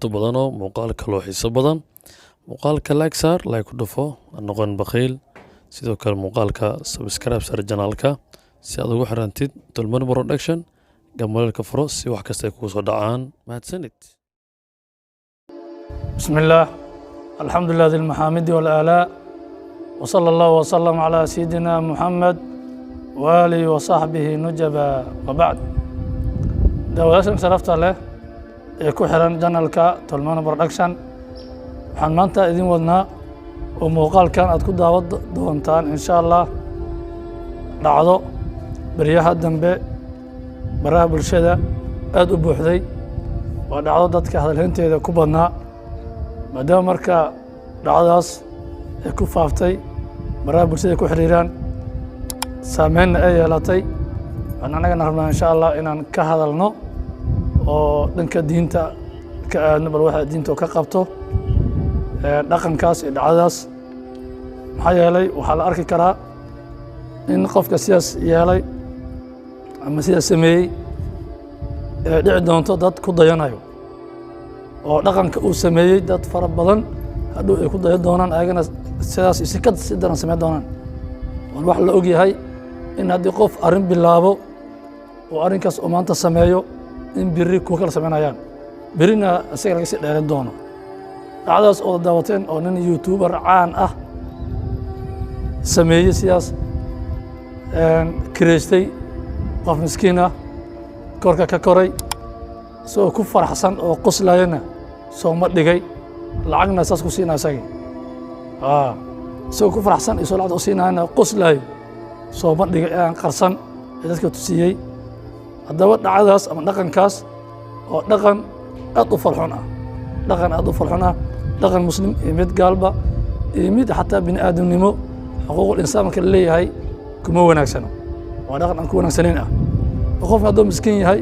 quruxda badan oo muuqaalka loo xiiso badan muuqaalka like saar like ku dhufo noqon bakhiil sidoo kale muuqaalka subscribe saar janaalka si aad ugu xirantid Dulman Production gamalka furo si wax kasta ay kugu soo dhacaan mahadsanid بسم الله الحمد لله ذي المحامد والآلاء وصلى الله وسلم على سيدنا محمد وآله وصحبه نجبا وبعد دawadaashan sharafta leh ee ku xiran janalka Dulman Production waxaan maanta idin wadnaa oo muuqaalkan aad ku daawad doontaan insha Allah dhacdo bariyaha dambe baraha bulshada aad u buuxday waa dhacdo dadka hadalheynteeda ku badnaa maadaama marka dhacdaas ay ku faaftay baraha bulshada ku xiriiraan saameynna ay yeelatay waxaan anagana rabnaa insha Allah inaan ka hadalno oo dhanka diinta ka aadno bal waxa diinta ka qabto dhaqankaas iyo dhacdaas maxaa yeelay waxaa la arki karaa in qofka sidaas yeelay ama sidaas sameeyey dhici doonto dad ku dayanayo oo dhaqanka uu sameeyey dad fara badan hadhow ay ku dayan doonaan ayagana sidaas si ka si daran sameyn doonaan waan wax la og yahay in haddii qof arrin bilaabo oo arrinkaas uu maanta sameeyo in biri kuwa kala sameynayaan birina isaga laga sii dheeran doono dhacdaas oo daawateen oo nin youtuber caan ah sameeyey sidaas kireystay qof miskiin ah korka ka koray isagoo ku faraxsan oo qoslayana sooma dhigay lacagna saas ku siinaa isagii isagoo ku faraxsan isoo lacagta u siinayana qoslayo sooma dhigay aan qarsan ee dadka tusiyey haddaba dhacdaas ama dhaqankaas oo dhaqan aad u farxun ah dhaqan aad u farxun ah dhaqan muslim iyo mid gaalba iyo mid xataa bini aadamnimo xuquuqul insaan marka la leeyahay kuma wanaagsano waa dhaqan aan ku wanaagsanayn ah qofka hadduu miskiin yahay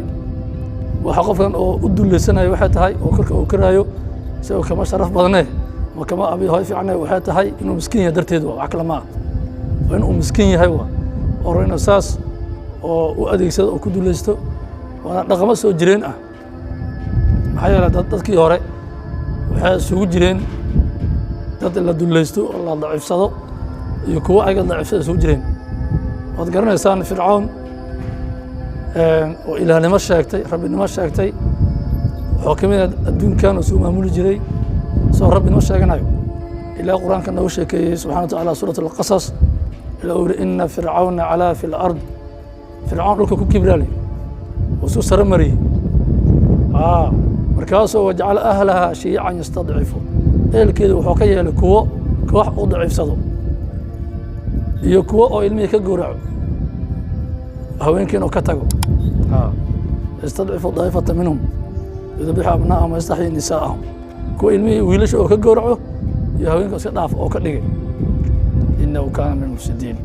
waxa qofkan oo u duleysanayo waxay tahay oo korka uu karaayo isagoo kama sharaf badnee ama kama abi hooy fiicnee waxay tahay inuu miskiin yahay darteed wax kale ma aha waa inuu miskiin yahay oo inuu saas oo u adeegsado oo ku duleysto waana dhaqamo soo jireen ah maxaa yeelay dadkii hore waxay isugu jireen dad la duleysto oo la daciifsado iyo kuwo ayaga daciifsada isugu jireen waad garanaysaan fircoon oo ilaahnimo sheegtay rabbinimo sheegtay wuxuu ka mid ah adduunkan uu soo maamuli jiray soo rabbinimo sheeganayo ilaa quraanka noogu sheekeeyey subxaana wa tacaala suurat alqasas ilaa uu yidhi ina fircawna calaa fi lard fircoon dhulka ku kibraali oo suu sare mariyey markaasoo wajacala ahlaha shiican yastadcifu ehelkeeda wuxuu ka yeelay kuwo koox u daciifsado iyo kuwo oo ilmihii ka gowraco haweenkiin oo ka tago yastadcifu daa'ifata minhum yudabixu abnaa'ahum wayastaxyii nisaa'ahum kuwa ilmihii wiilasha oo ka gowraco iyo haweenka iska dhaaf oo ka dhigay innahu kaana min almufsidiin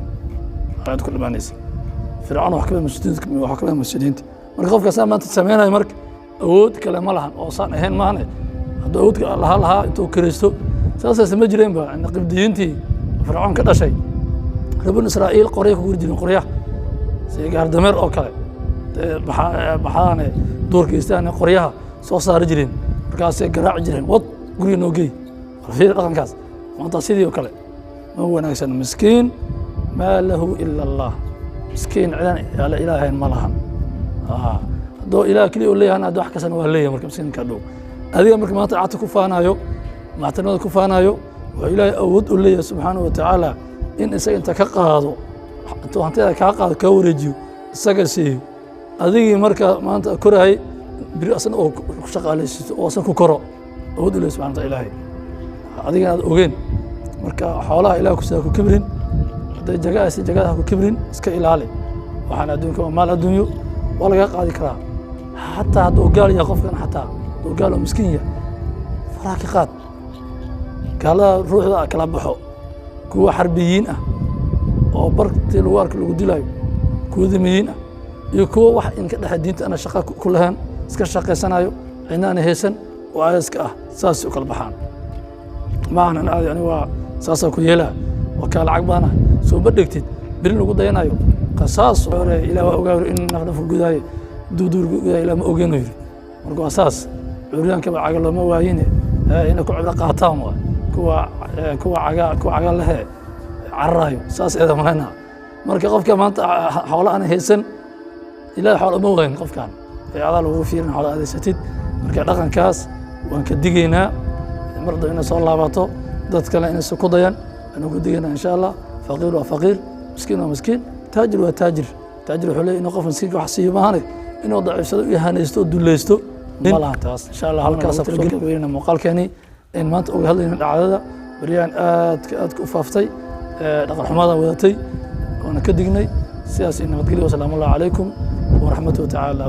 aayad ku dhamaanaysa fircoon wax ka mid mufsidiinta marka qofkaasaa maanta sameynayo marka awood kale ma lahan oo saan ahayn maahane hadduu awood lahaa intuu kiraysto saasayse ma jireenba qibdiyiintii fircoon ka dhashay reer banu israa'iil qorya ku guri jireen qoryaha sida gaardameer oo kale baxaane duurkiistaan qoryaha soo saari jireen markaasay garaaci jireen wad guriga noo geey fiir dhaqankaas maanta sidii oo kale ma wanaagsan miskiin maa lahu ila allah miskiin cidan yaala ilaahayn ma lahan hadduu ilaah keliya oo leeyahan hadda wax kastana waa leeyahay marka miskiinka dhow adiga marka maanta lacagta ku faanayo maxtanimada ku faanayo wuxuu ilaahay awood u leeyahay subxaanahu wa tacaala in isaga inta ka qaado intuu hantida kaa qaado kaa wareejiyo isaga siiyo adigii marka maanta korahay biri asna oo ku shaqaalaysiiso oo asan ku koro awood u leeyahay subxana wa taala ilaahay adigana aad ogeen marka xoolaha ilaah kusidaa ku kibrin hadday jagaasi jagada ha ku kibrin iska ilaali waxaan adduunka waa maal adduunyo waa laga qaadi karaa xataa hadduu gaal yahay qofkan xataa hadduu gaal oo miskiin yahay faraha ka qaad gaalada ruuxda kala baxo kuwa xarbiyiin ah oo bartii lagu arka lagu dilaayo kuwa dimiyiin ah iyo kuwa wax in ka dhexe diinta ana shaqa ku lahayn iska shaqaysanayo cidnaana haysan oo ayaska ah saas u kala baxaan maahan yani waa saasaa ku yeelaa waa kaa lacag baana soo ma dhegtid birin lagu dayanayo qasaas hore ilaa waa ogaa in nafnafka gudaaye duuduur gudaaye ilaa ma ogeeno yiri marka waa saas cuuriyaankaba caga looma waayine inay ku cibro qaataan waay kuwa caga lehe cararayo saas eeda malaynaa marka qofka maanta xoolo aan haysan ilaahay xoolo uma waayin qofkan adaa lagu fiirin xoolo adeysatid marka dhaqankaas waan ka digaynaa marda inay soo laabato dad kale inay ku dayan anuu ku digaynaa insha allah faqiir waa faqiir miskiin waa miskiin taajir waa taajir taajir wuxuu leeyahay inuu qof miskiinka wax siiyo maahane inuu daciifsado iyo hanaysto oo dulaysto ma laha taas insha allah halkaas ku gabagabeynaa muuqaalkeeni in maanta uga hadlayna dhacdada baryahan aad u faaftay dhaqan xumada wadatay waana ka dignay sidaas nabadgelyo wasalaamu calaykum waraxmatullahi tacaala